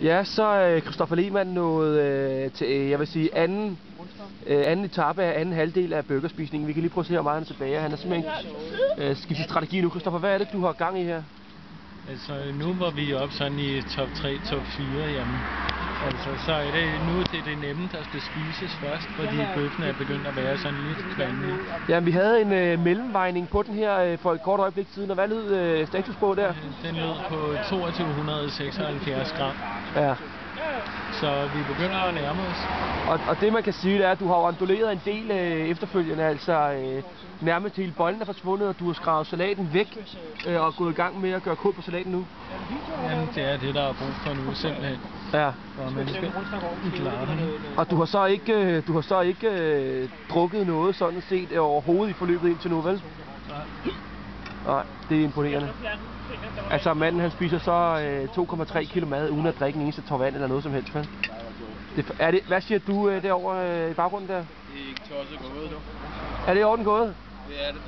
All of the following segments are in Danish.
Ja, så er Christoffer Lehmann nået til, jeg vil sige, anden etape af anden halvdel af burgerspisningen. Vi kan lige prøve at se, hvor meget han er tilbage. Han er simpelthen skiftet strategi nu. Christoffer, hvad er det, du har gang i her? Altså, nu var vi oppe sådan i top 3, top 4, jamen. Altså, så er det nu det nemme, der skal spises først, fordi bøffen er begyndt at være sådan lidt kvalmig. Ja, vi havde en mellemvejning på den her for et kort øjeblik siden, og hvad lød status på der? Den lød på 2276 gram. Ja. Så vi begynder at nærme os. Og det man kan sige, det er, at du har onduleret en del efterfølgende, altså nærmest hele bolden er forsvundet, og du har skravet salaten væk og gået i gang med at gøre kul på salaten nu. Jamen, det er det, der er brug for nu, simpelthen. Ja. Og man skal klare den. Og du har så ikke drukket noget sådan set overhovedet i forløbet indtil nu, vel? Nej, det er imponerende. Altså manden han spiser så 2,3 kilo mad uden at drikke en eneste tår vand eller noget som helst, vel? Hvad siger du derovre i baggrunden der? Det er ikke tosset gået, du. Er det i orden gået? Det er det.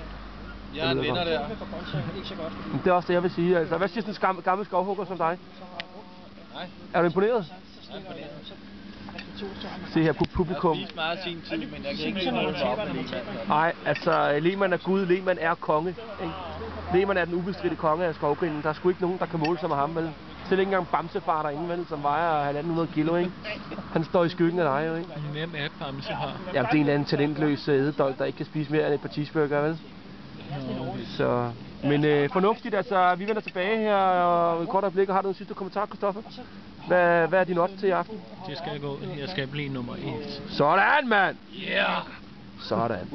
Jeg er en vinder der. Det er også det, jeg vil sige. Altså, hvad siger sådan en gammel skovhugger som dig? Nej. Er du imponeret? Jeg er imponeret. Se her på publikum. Jeg har spist meget sin tid, men jeg kan ikke lide noget for op med Lehmann. Nej, altså Lehmann er Gud, Lehmann er konge. Ikke? Lehmann er den ubestridte konge af skovgrinden. Der er sgu ikke nogen, der kan måle sig med ham, vel? Selv ikke engang Bamsefar derinde, vel, som vejer 1.500 kilo, ikke? Han står i skyggen af dig, jo, ikke? Hvem er Bamsefar? Jamen, det er en anden talentløs ædedold, der ikke kan spise mere end et par cheeseburger, vel? Så... Men fornuftigt, altså, vi vender tilbage her og et kort øjeblik, og har du en sidste kommentar, Christoffer? Hvad er din odds til i aften? Det skal gå. Jeg skal blive nummer 1. Sådan, mand! Yeah! Sådan.